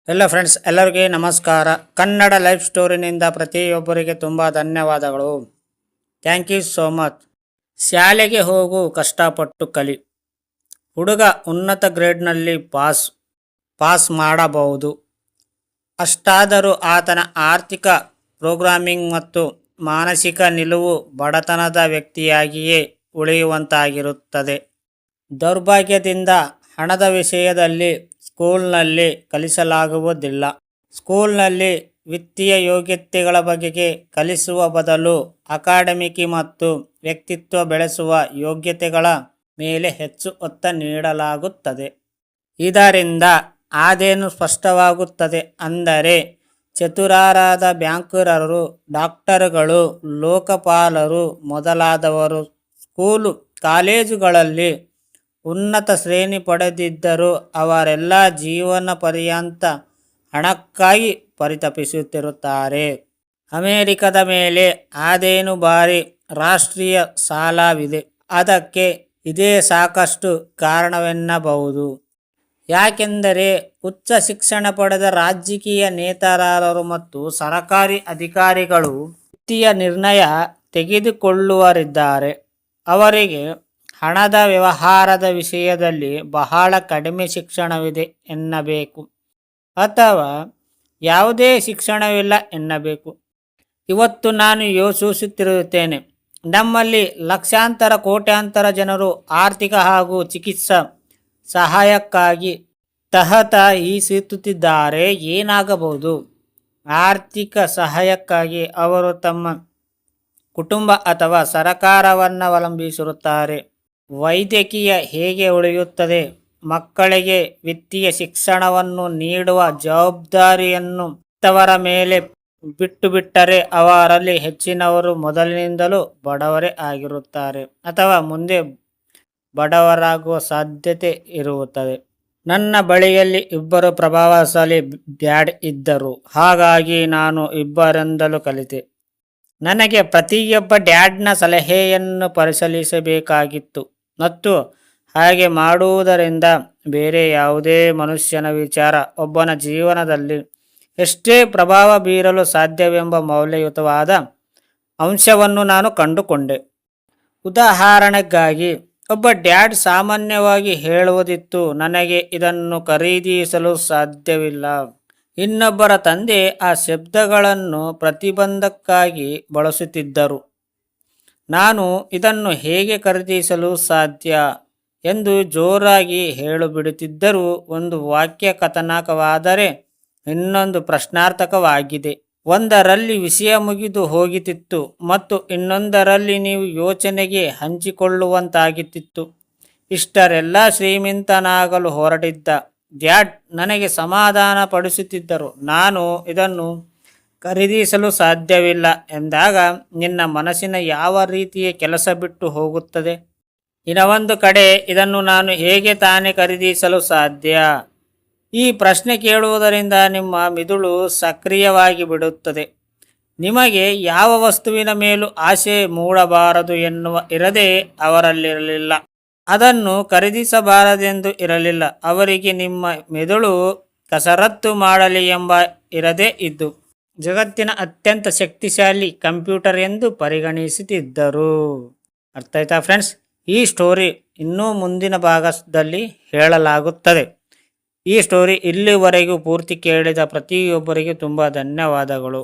ಎಲ್ಲ ಫ್ರೆಂಡ್ಸ್ ಎಲ್ಲರಿಗೆ ನಮಸ್ಕಾರ. ಕನ್ನಡ ಲೈಫ್ ಸ್ಟೋರಿನಿಂದ ಪ್ರತಿಯೊಬ್ಬರಿಗೆ ತುಂಬ ಧನ್ಯವಾದಗಳು. Thank you so much. ಶಾಲೆಗೆ ಹೋಗು, ಕಷ್ಟಪಟ್ಟು ಕಲಿ. ಹುಡುಗ ಉನ್ನತ ಗ್ರೇಡ್ನಲ್ಲಿ ಪಾಸ್ ಮಾಡಬಹುದು. ಅಷ್ಟಾದರೂ ಆತನ ಆರ್ಥಿಕ ಪ್ರೋಗ್ರಾಮಿಂಗ್ ಮತ್ತು ಮಾನಸಿಕ ನಿಲುವು ಬಡತನದ ವ್ಯಕ್ತಿಯಾಗಿಯೇ ಉಳಿಯುವಂತಾಗಿರುತ್ತದೆ. ದೌರ್ಭಾಗ್ಯದಿಂದ ಹಣದ ವಿಷಯದಲ್ಲಿ ಸ್ಕೂಲ್ನಲ್ಲಿ ಕಲಿಸಲಾಗುವುದಿಲ್ಲ. ಸ್ಕೂಲ್ನಲ್ಲಿ ವಿತ್ತೀಯ ಯೋಗ್ಯತೆಗಳ ಬಗೆಗೆ ಕಲಿಸುವ ಬದಲು ಅಕಾಡೆಮಿಕ್ ಮತ್ತು ವ್ಯಕ್ತಿತ್ವ ಬೆಳೆಸುವ ಯೋಗ್ಯತೆಗಳ ಮೇಲೆ ಹೆಚ್ಚು ಒತ್ತು ನೀಡಲಾಗುತ್ತದೆ. ಇದರಿಂದ ಅದೇನು ಸ್ಪಷ್ಟವಾಗುತ್ತದೆ ಅಂದರೆ, ಚತುರರಾದ ಬ್ಯಾಂಕರರು, ಡಾಕ್ಟರುಗಳು, ಲೋಕಪಾಲರು ಮೊದಲಾದವರು ಸ್ಕೂಲು ಕಾಲೇಜುಗಳಲ್ಲಿ ಉನ್ನತ ಶ್ರೇಣಿ ಪಡೆದಿದ್ದರೂ ಅವರೆಲ್ಲ ಜೀವನ ಪರ್ಯಂತ ಹಣಕ್ಕಾಗಿ ಪರಿತಪಿಸುತ್ತಿರುತ್ತಾರೆ. ಅಮೆರಿಕದ ಮೇಲೆ ಅದೇನು ಭಾರಿ ರಾಷ್ಟ್ರೀಯ ಸಾಲವಿದೆ. ಅದಕ್ಕೆ ಇದೇ ಸಾಕಷ್ಟು ಕಾರಣವೆನ್ನಬಹುದು. ಯಾಕೆಂದರೆ ಉಚ್ಚ ಶಿಕ್ಷಣ ಪಡೆದ ರಾಜಕೀಯ ನೇತಾರರು ಮತ್ತು ಸರ್ಕಾರಿ ಅಧಿಕಾರಿಗಳು ವಿತ್ತೀಯ ನಿರ್ಣಯ ತೆಗೆದುಕೊಳ್ಳುವರಿದ್ದಾರೆ. ಅವರಿಗೆ ಹಣದ ವ್ಯವಹಾರದ ವಿಷಯದಲ್ಲಿ ಬಹಳ ಕಡಿಮೆ ಶಿಕ್ಷಣವಿದೆ ಎನ್ನಬೇಕು, ಅಥವಾ ಯಾವುದೇ ಶಿಕ್ಷಣವಿಲ್ಲ ಎನ್ನಬೇಕು. ಇವತ್ತು ನಾನು ಯೋಚಿಸುತ್ತಿರುತ್ತೇನೆ, ನಮ್ಮಲ್ಲಿ ಲಕ್ಷಾಂತರ ಕೋಟ್ಯಾಂತರ ಜನರು ಆರ್ಥಿಕ ಹಾಗೂ ಚಿಕಿತ್ಸಾ ಸಹಾಯಕ್ಕಾಗಿ ತಹತಹಿಸುತ್ತಿದ್ದಾರೆ. ಏನಾಗಬಹುದು? ಆರ್ಥಿಕ ಸಹಾಯಕ್ಕಾಗಿ ಅವರು ತಮ್ಮ ಕುಟುಂಬ ಅಥವಾ ಸರ್ಕಾರವನ್ನು ಅವಲಂಬಿಸಿರುತ್ತಾರೆ. ವೈದ್ಯಕೀಯ ಹೇಗೆ ಉಳಿಯುತ್ತದೆ? ಮಕ್ಕಳಿಗೆ ವಿತ್ತೀಯ ಶಿಕ್ಷಣವನ್ನು ನೀಡುವ ಜವಾಬ್ದಾರಿಯನ್ನು ತವರ ಮೇಲೆ ಬಿಟ್ಟರೆ ಅವರಲ್ಲಿ ಹೆಚ್ಚಿನವರು ಮೊದಲಿನಿಂದಲೂ ಬಡವರೇ ಆಗಿರುತ್ತಾರೆ ಅಥವಾ ಮುಂದೆ ಬಡವರಾಗುವ ಸಾಧ್ಯತೆ ಇರುತ್ತದೆ. ನನ್ನ ಬಳಿಯಲ್ಲಿ ಇಬ್ಬರು ಪ್ರಭಾವಶಾಲಿ ಡ್ಯಾಡ್ ಇದ್ದರು. ಹಾಗಾಗಿ ನಾನು ಇಬ್ಬರಿಂದಲೂ ಕಲಿತೆ. ನನಗೆ ಪ್ರತಿಯೊಬ್ಬ ಡ್ಯಾಡ್ನ ಸಲಹೆಯನ್ನು ಪರಿಶೀಲಿಸಬೇಕಾಗಿತ್ತು ಮತ್ತು ಹಾಗೆ ಮಾಡುವುದರಿಂದ ಬೇರೆ ಯಾವುದೇ ಮನುಷ್ಯನ ವಿಚಾರ ಒಬ್ಬನ ಜೀವನದಲ್ಲಿ ಎಷ್ಟೇ ಪ್ರಭಾವ ಬೀರಲು ಸಾಧ್ಯವೆಂಬ ಮೌಲ್ಯಯುತವಾದ ಅಂಶವನ್ನು ನಾನು ಕಂಡುಕೊಂಡೆ. ಉದಾಹರಣೆಗಾಗಿ, ಒಬ್ಬ ಡ್ಯಾಡ್ ಸಾಮಾನ್ಯವಾಗಿ ಹೇಳುವುದಿತ್ತು, ನನಗೆ ಇದನ್ನು ಖರೀದಿಸಲು ಸಾಧ್ಯವಿಲ್ಲ. ಇನ್ನೊಬ್ಬರ ತಂದೆ ಆ ಶಬ್ದಗಳನ್ನು ಪ್ರತಿಬಂಧಕ್ಕಾಗಿ ಬಳಸುತ್ತಿದ್ದರು. ನಾನು ಇದನ್ನು ಹೇಗೆ ಖರೀದಿಸಲು ಸಾಧ್ಯ ಎಂದು ಜೋರಾಗಿ ಹೇಳಿಬಿಡುತ್ತಿದ್ದರು. ಒಂದು ವಾಕ್ಯ ಕಥನವಾದರೆ ಇನ್ನೊಂದು ಪ್ರಶ್ನಾರ್ಥಕವಾಗಿದೆ. ಒಂದರಲ್ಲಿ ವಿಷಯ ಮುಗಿದು ಹೋಗುತ್ತಿತ್ತು ಮತ್ತು ಇನ್ನೊಂದರಲ್ಲಿ ನೀವು ಯೋಚನೆಗೆ ಹಂಚಿಕೊಳ್ಳುವಂತಾಗುತ್ತಿತ್ತು. ಇಷ್ಟರೆಲ್ಲ ಶ್ರೀಮಂತನಾಗಲು ಹೊರಟಿದ್ದ ಡ್ಯಾಡ್ ನನಗೆ ಸಮಾಧಾನ ಪಡಿಸುತ್ತಿದ್ದರು. ನಾನು ಇದನ್ನು ಖರೀದಿಸಲು ಸಾಧ್ಯವಿಲ್ಲ ಎಂದಾಗ ನಿನ್ನ ಮನಸ್ಸಿನ ಯಾವ ರೀತಿಯ ಕೆಲಸ ಬಿಟ್ಟು ಹೋಗುತ್ತದೆ? ಇನ್ನೊಂದು ಕಡೆ, ಇದನ್ನು ನಾನು ಹೇಗೆ ತಾನೇ ಖರೀದಿಸಲು ಸಾಧ್ಯ? ಈ ಪ್ರಶ್ನೆ ಕೇಳುವುದರಿಂದ ನಿಮ್ಮ ಮಿದುಳು ಸಕ್ರಿಯವಾಗಿ ಬಿಡುತ್ತದೆ. ನಿಮಗೆ ಯಾವ ವಸ್ತುವಿನ ಮೇಲೂ ಆಸೆ ಮೂಡಬಾರದು ಎನ್ನುವ ಇರದೆ ಅವರಲ್ಲಿರಲಿಲ್ಲ. ಅದನ್ನು ಖರೀದಿಸಬಾರದೆಂದು ಇರಲಿಲ್ಲ. ಅವರಿಗೆ ನಿಮ್ಮ ಮೆದುಳು ಕಸರತ್ತು ಮಾಡಲಿ ಎಂಬ ಇರದೆ ಇದ್ದು ಜಗತ್ತಿನ ಅತ್ಯಂತ ಶಕ್ತಿಶಾಲಿ ಕಂಪ್ಯೂಟರ್ ಎಂದು ಪರಿಗಣಿಸುತ್ತಿದ್ದರು. ಅರ್ಥ ಆಯ್ತಾ ಫ್ರೆಂಡ್ಸ್? ಈ ಸ್ಟೋರಿ ಇನ್ನೂ ಮುಂದಿನ ಭಾಗದಲ್ಲಿ ಹೇಳಲಾಗುತ್ತದೆ. ಈ ಸ್ಟೋರಿ ಇಲ್ಲಿವರೆಗೂ ಪೂರ್ತಿ ಕೇಳಿದ ಪ್ರತಿಯೊಬ್ಬರಿಗೆ ತುಂಬ ಧನ್ಯವಾದಗಳು.